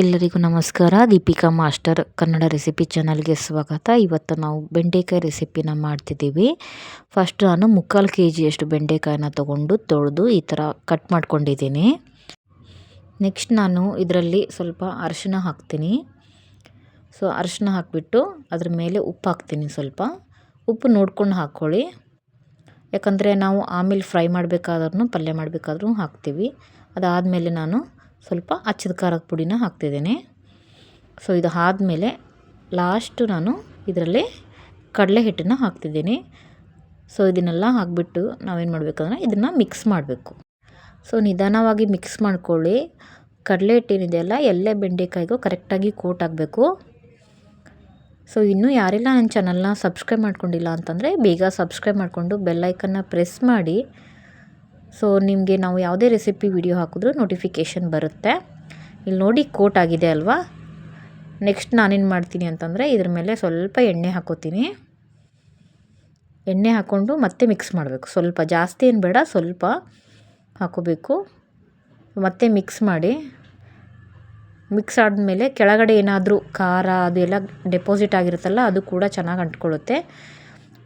ಎಲ್ಲರಿಗೂ ನಮಸ್ಕಾರ. Deepika master Kannada recipe ಚಾನಲ್ಗೆ ಸ್ವಾಗತ. ಇವತ್ತು ನಾವು ಬೆಂಡೆಕಾಯಿ ರೆಸಿಪಿನ ಮಾಡ್ತಿದ್ದೀವಿ. ಫಸ್ಟ್ ನಾನು 3/4 kg ಬೆಂಡೆಕಾಯಿನ ತೊಗೊಂಡು ತೊಳೆದು ಈ ಥರ ಕಟ್ ಮಾಡ್ಕೊಂಡಿದ್ದೀನಿ. ನೆಕ್ಸ್ಟ್ ನಾನು ಇದರಲ್ಲಿ ಸ್ವಲ್ಪ ಅರಿಶಿನ ಹಾಕ್ತೀನಿ. ಅರಿಶಿನ ಹಾಕಿಬಿಟ್ಟು ಅದ್ರ ಮೇಲೆ ಉಪ್ಪು ಹಾಕ್ತೀನಿ. ಸ್ವಲ್ಪ ಉಪ್ಪು ನೋಡ್ಕೊಂಡು ಹಾಕ್ಕೊಳ್ಳಿ, ಯಾಕಂದರೆ ನಾವು ಆಮೇಲೆ ಫ್ರೈ ಮಾಡಬೇಕಾದ್ರೂ ಪಲ್ಯ ಮಾಡಬೇಕಾದ್ರೂ ಹಾಕ್ತೀವಿ. ಅದಾದಮೇಲೆ ನಾನು ಸ್ವಲ್ಪ ಅಚ್ಚದ ಖಾರದ ಪುಡಿನ ಹಾಕ್ತಿದ್ದೀನಿ. ಇದು ಆದಮೇಲೆ ಲಾಸ್ಟು ನಾನು ಇದರಲ್ಲಿ ಕಡಲೆ ಹಿಟ್ಟನ್ನು ಹಾಕ್ತಿದ್ದೀನಿ. ಇದನ್ನೆಲ್ಲ ಹಾಕಿಬಿಟ್ಟು ನಾವೇನು ಮಾಡಬೇಕಂದ್ರೆ ಇದನ್ನು ಮಿಕ್ಸ್ ಮಾಡಬೇಕು. ನಿಧಾನವಾಗಿ ಮಿಕ್ಸ್ ಮಾಡ್ಕೊಳ್ಳಿ. ಕಡಲೆ ಹಿಟ್ಟೇನಿದೆಯಲ್ಲ ಎಲ್ಲೇ ಬೆಂಡೆಕಾಯಿಗೂ ಕರೆಕ್ಟಾಗಿ ಕೋಟ್ ಆಗಬೇಕು. ಇನ್ನೂ ಯಾರೆಲ್ಲ ನನ್ನ ಚಾನಲ್ನ ಸಬ್ಸ್ಕ್ರೈಬ್ ಮಾಡ್ಕೊಂಡಿಲ್ಲ ಅಂತಂದರೆ ಬೇಗ ಸಬ್ಸ್ಕ್ರೈಬ್ ಮಾಡಿಕೊಂಡು ಬೆಲ್ಲೈಕನ್ನ ಪ್ರೆಸ್ ಮಾಡಿ. ನಿಮಗೆ ನಾವು ಯಾವುದೇ ರೆಸಿಪಿ ವಿಡಿಯೋ ಹಾಕಿದ್ರೂ ನೋಟಿಫಿಕೇಷನ್ ಬರುತ್ತೆ. ಇಲ್ಲಿ ನೋಡಿ ಕೋಟ್ ಆಗಿದೆ ಅಲ್ವಾ. ನೆಕ್ಸ್ಟ್ ನಾನೇನು ಮಾಡ್ತೀನಿ ಅಂತಂದರೆ ಇದ್ರ ಮೇಲೆ ಸ್ವಲ್ಪ ಎಣ್ಣೆ ಹಾಕೋತೀನಿ. ಎಣ್ಣೆ ಹಾಕ್ಕೊಂಡು ಮತ್ತೆ ಮಿಕ್ಸ್ ಮಾಡಬೇಕು. ಸ್ವಲ್ಪ ಜಾಸ್ತಿ ಏನು ಬೇಡ, ಸ್ವಲ್ಪ ಹಾಕೋಬೇಕು. ಮತ್ತೆ ಮಿಕ್ಸ್ ಮಾಡಿ. ಮಿಕ್ಸ್ ಆದಮೇಲೆ ಕೆಳಗಡೆ ಏನಾದರೂ ಖಾರ ಅದೆಲ್ಲ ಡೆಪಾಸಿಟ್ ಆಗಿರುತ್ತಲ್ಲ ಅದು ಕೂಡ ಚೆನ್ನಾಗಿ ಅಂಟ್ಕೊಳ್ಳುತ್ತೆ.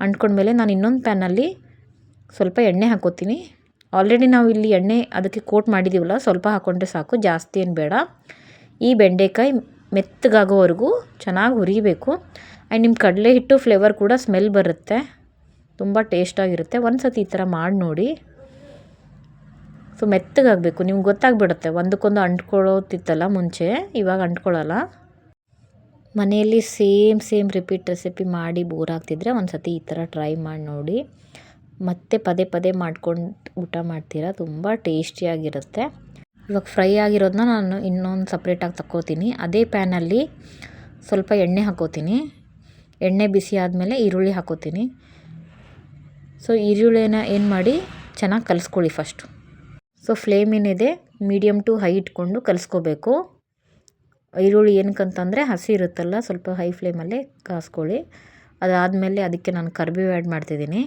ಅಂಟ್ಕೊಂಡ್ಮೇಲೆ ನಾನು ಇನ್ನೊಂದು ಪ್ಯಾನಲ್ಲಿ ಸ್ವಲ್ಪ ಎಣ್ಣೆ ಹಾಕೋತೀನಿ. ಆಲ್ರೆಡಿ ನಾವು ಇಲ್ಲಿ ಎಣ್ಣೆ ಅದಕ್ಕೆ ಕೋಟ್ ಮಾಡಿದ್ದೀವಲ್ಲ, ಸ್ವಲ್ಪ ಹಾಕ್ಕೊಂಡ್ರೆ ಸಾಕು, ಜಾಸ್ತಿ ಏನು ಬೇಡ. ಈ ಬೆಂಡೆಕಾಯಿ ಮೆತ್ತಗಾಗೋವರೆಗೂ ಚೆನ್ನಾಗಿ ಹುರಿಬೇಕು. ಆ್ಯಂಡ್ ನಿಮ್ಮ ಕಡಲೆ ಹಿಟ್ಟು ಫ್ಲೇವರ್ ಕೂಡ ಸ್ಮೆಲ್ ಬರುತ್ತೆ, ತುಂಬ ಟೇಸ್ಟಾಗಿರುತ್ತೆ. ಒಂದು ಸತಿ ಈ ಥರ ಮಾಡಿ ನೋಡಿ. ಮೆತ್ತಗಾಗಬೇಕು. ನಿಮ್ಗೆ ಗೊತ್ತಾಗ್ಬಿಡುತ್ತೆ, ಒಂದಕ್ಕೊಂದು ಅಂಟ್ಕೊಳ್ಳೋತಿತ್ತಲ್ಲ ಮುಂಚೆ, ಇವಾಗ ಅಂಟ್ಕೊಳ್ಳಲ್ಲ. ಮನೆಯಲ್ಲಿ ಸೇಮ್ ರಿಪೀಟ್ ರೆಸಿಪಿ ಮಾಡಿ ಬೋರ್ ಆಗ್ತಿದ್ರೆ ಒಂದು ಸತಿ ಈ ಥರ ಟ್ರೈ ಮಾಡಿ ನೋಡಿ. ಮತ್ತೆ ಪದೇ ಮಾಡ್ಕೊಂಡು ಊಟ ಮಾಡ್ತೀರಾ, ತುಂಬ ಟೇಸ್ಟಿಯಾಗಿರುತ್ತೆ. ಇವಾಗ ಫ್ರೈ ಆಗಿರೋದನ್ನ ನಾನು ಇನ್ನೊಂದು ಸಪ್ರೇಟಾಗಿ ತಗೋತೀನಿ. ಅದೇ ಪ್ಯಾನಲ್ಲಿ ಸ್ವಲ್ಪ ಎಣ್ಣೆ ಹಾಕೋತೀನಿ. ಎಣ್ಣೆ ಬಿಸಿ ಆದಮೇಲೆ ಈರುಳ್ಳಿ ಹಾಕೋತೀನಿ. ಈರುಳ್ಳಿನ ಏನು ಮಾಡಿ ಚೆನ್ನಾಗಿ ಕಲಿಸ್ಕೊಳ್ಳಿ ಫಸ್ಟು. ಫ್ಲೇಮ್ ಏನಿದೆ ಮೀಡಿಯಮ್ ಟು ಹೈ ಇಟ್ಕೊಂಡು ಕಲಿಸ್ಕೋಬೇಕು. ಈರುಳ್ಳಿ ಏನಕ್ಕಂತಂದರೆ ಹಸಿ ಇರುತ್ತಲ್ಲ, ಸ್ವಲ್ಪ ಹೈ ಫ್ಲೇಮಲ್ಲೇ ಕಾಸ್ಕೊಳ್ಳಿ. ಅದಾದಮೇಲೆ ಅದಕ್ಕೆ ನಾನು ಕರಿಬೇವು ಆ್ಯಡ್ ಮಾಡ್ತಿದ್ದೀನಿ.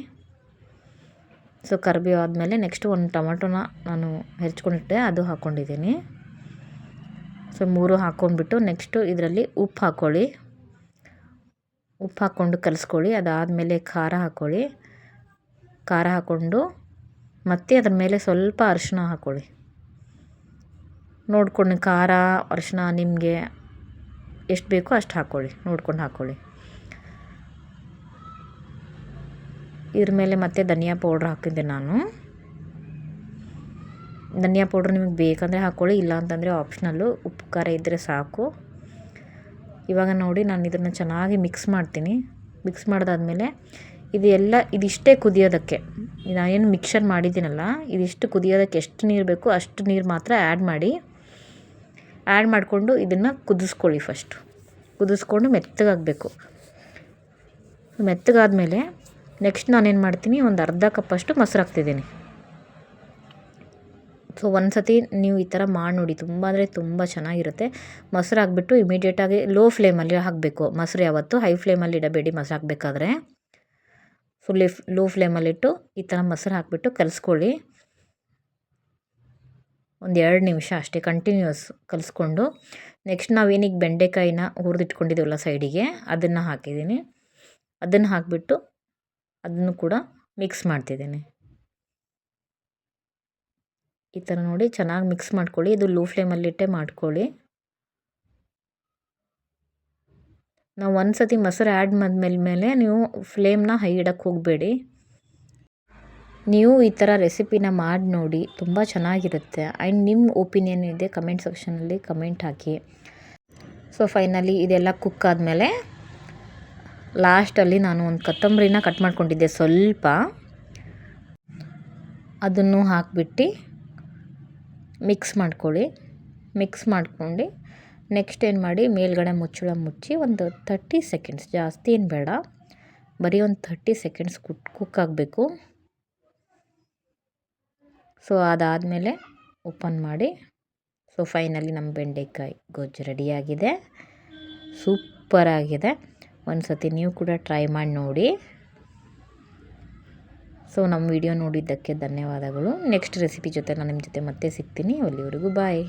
ಕರಿಬೇವು ಆದಮೇಲೆ ನೆಕ್ಸ್ಟ್ ಒಂದು ಟೊಮಟೊನ ನಾನು ಹೆಚ್ಕೊಂಡಿಟ್ಟೆ, ಅದು ಹಾಕ್ಕೊಂಡಿದ್ದೀನಿ. 3 ಹಾಕ್ಕೊಂಡ್ಬಿಟ್ಟು ನೆಕ್ಸ್ಟು ಇದರಲ್ಲಿ ಉಪ್ಪು ಹಾಕ್ಕೊಳ್ಳಿ. ಉಪ್ಪು ಹಾಕ್ಕೊಂಡು ಕಲಿಸ್ಕೊಳ್ಳಿ. ಅದಾದಮೇಲೆ ಖಾರ ಹಾಕ್ಕೊಳ್ಳಿ. ಖಾರ ಹಾಕ್ಕೊಂಡು ಮತ್ತೆ ಅದ್ರ ಮೇಲೆ ಸ್ವಲ್ಪ ಅರಿಶಿನ ಹಾಕ್ಕೊಳ್ಳಿ. ನೋಡ್ಕೊಂಡು ಖಾರ ಅರಿಶಿನ ನಿಮಗೆ ಎಷ್ಟು ಬೇಕೋ ಅಷ್ಟು ಹಾಕ್ಕೊಳ್ಳಿ, ನೋಡ್ಕೊಂಡು ಹಾಕ್ಕೊಳ್ಳಿ. ಇದ್ರ ಮೇಲೆ ಮತ್ತೆ ಧನಿಯಾ ಪೌಡ್ರ್ ಹಾಕಿದ್ದೆ ನಾನು. ಧನಿಯಾ ಪೌಡ್ರ್ ನಿಮಗೆ ಬೇಕಂದರೆ ಹಾಕ್ಕೊಳ್ಳಿ, ಇಲ್ಲ ಅಂತಂದರೆ ಆಪ್ಷನಲ್ಲು. ಉಪ್ಪು ಖಾರ ಇದ್ದರೆ ಸಾಕು. ಇವಾಗ ನೋಡಿ ನಾನು ಇದನ್ನು ಚೆನ್ನಾಗಿ ಮಿಕ್ಸ್ ಮಾಡ್ತೀನಿ. ಮಿಕ್ಸ್ ಮಾಡಿದಾದ್ಮೇಲೆ ಇದಿಷ್ಟೇ ಕುದಿಯೋದಕ್ಕೆ, ನಾನೇನು ಮಿಕ್ಸರ್ ಮಾಡಿದ್ದೀನಲ್ಲ, ಇದಿಷ್ಟು ಕುದಿಯೋದಕ್ಕೆ ಎಷ್ಟು ನೀರು ಬೇಕೋ ಅಷ್ಟು ನೀರು ಮಾತ್ರ ಆ್ಯಡ್ ಮಾಡಿ. ಆ್ಯಡ್ ಮಾಡಿಕೊಂಡು ಇದನ್ನು ಕುದಿಸ್ಕೊಳ್ಳಿ. ಫಸ್ಟು ಕುದಿಸ್ಕೊಂಡು ಮೆತ್ತಗಾಗಬೇಕು. ಮೆತ್ತಗಾದಮೇಲೆ ನೆಕ್ಸ್ಟ್ ನಾನೇನು ಮಾಡ್ತೀನಿ, ಒಂದು ಅರ್ಧ ಕಪ್ಪಷ್ಟು ಮೊಸರು ಹಾಕ್ತಿದ್ದೀನಿ. ಒಂದು ಸತಿ ನೀವು ಈ ಥರ ಮಾಡಿ ನೋಡಿ, ತುಂಬ ಅಂದರೆ ತುಂಬ ಚೆನ್ನಾಗಿರುತ್ತೆ. ಮೊಸರು ಹಾಕ್ಬಿಟ್ಟು ಇಮಿಡಿಯೇಟಾಗಿ ಲೋ ಫ್ಲೇಮಲ್ಲಿ ಹಾಕಬೇಕು. ಮೊಸರು ಯಾವತ್ತು ಹೈ ಫ್ಲೇಮಲ್ಲಿ ಇಡಬೇಡಿ ಮೊಸರು ಹಾಕಬೇಕಾದ್ರೆ. ಲೋ ಫ್ಲೇಮಲ್ಲಿಟ್ಟು ಈ ಥರ ಮೊಸರು ಹಾಕಿಬಿಟ್ಟು ಕಲಿಸ್ಕೊಳ್ಳಿ. ಒಂದು 2 ನಿಮಿಷ ಅಷ್ಟೇ ಕಂಟಿನ್ಯೂಸ್ ಕಲಿಸ್ಕೊಂಡು ನೆಕ್ಸ್ಟ್ ನಾವೇನೀಗ ಬೆಂಡೆಕಾಯಿನ ಹುರಿದಿಟ್ಕೊಂಡಿದ್ದೀವಲ್ಲ ಸೈಡಿಗೆ, ಅದನ್ನು ಹಾಕಿದ್ದೀನಿ. ಅದನ್ನು ಹಾಕಿಬಿಟ್ಟು ಅದನ್ನು ಕೂಡ ಮಿಕ್ಸ್ ಮಾಡ್ತಿದ್ದೀನಿ. ಈ ಥರ ನೋಡಿ ಚೆನ್ನಾಗಿ ಮಿಕ್ಸ್ ಮಾಡ್ಕೊಳ್ಳಿ. ಇದು ಲೋ ಫ್ಲೇಮಲ್ಲಿಟ್ಟೆ ಮಾಡ್ಕೊಳ್ಳಿ. ನಾವು ಒಂದು ಸತಿ ಮೊಸರು ಆ್ಯಡ್ ಮಾಡಿದ್ಮೇಲೆ ನೀವು ಫ್ಲೇಮ್ನ ಹೈ ಇಡಕ್ಕೆ ಹೋಗಬೇಡಿ. ನೀವು ಈ ಥರ ರೆಸಿಪಿನ ಮಾಡಿ ನೋಡಿ, ತುಂಬ ಚೆನ್ನಾಗಿರುತ್ತೆ. ಆ್ಯಂಡ್ ನಿಮ್ಮ ಒಪಿನಿಯನ್ ಇದೆ ಕಮೆಂಟ್ ಸೆಕ್ಷನಲ್ಲಿ ಕಮೆಂಟ್ ಹಾಕಿ. ಫೈನಲಿ ಇದೆಲ್ಲ ಕುಕ್ ಆದಮೇಲೆ ಲಾಸ್ಟಲ್ಲಿ ನಾನು ಒಂದು ಕೊತ್ತಂಬರಿನ ಕಟ್ ಮಾಡ್ಕೊಂಡಿದ್ದೆ ಸ್ವಲ್ಪ, ಅದನ್ನು ಹಾಕ್ಬಿಟ್ಟು ಮಿಕ್ಸ್ ಮಾಡ್ಕೊಳ್ಳಿ. ಮಿಕ್ಸ್ ಮಾಡ್ಕೊಂಡು ನೆಕ್ಸ್ಟ್ ಏನು ಮಾಡಿ, ಮೇಲ್ಗಡೆ ಮುಚ್ಚಳ ಮುಚ್ಚಿ ಒಂದು 30 ಸೆಕೆಂಡ್ಸ್, ಜಾಸ್ತಿ ಏನು ಬೇಡ, ಬರೀ ಒಂದು 30 ಸೆಕೆಂಡ್ಸ್ ಕುಕ್ ಆಗಬೇಕು. ಅದಾದಮೇಲೆ ಓಪನ್ ಮಾಡಿ. ಫೈನಲಿ ನಮ್ಮ ಬೆಂಡೆಕಾಯಿ ಗೊಜ್ಜು ರೆಡಿಯಾಗಿದೆ. ಸೂಪರಾಗಿದೆ. ಒಂದು ಸತಿ ನೀವು ಕೂಡ ಟ್ರೈ ಮಾಡಿ ನೋಡಿ. ನಮ್ಮ ವಿಡಿಯೋ ನೋಡಿದ್ದಕ್ಕೆ ಧನ್ಯವಾದಗಳು. ನೆಕ್ಸ್ಟ್ ರೆಸಿಪಿ ಜೊತೆ ನಾನು ನಿಮ್ಮ ಜೊತೆ ಮತ್ತೆ ಸಿಗ್ತೀನಿ. ಅಲ್ಲಿವರೆಗೂ ಬಾಯ್.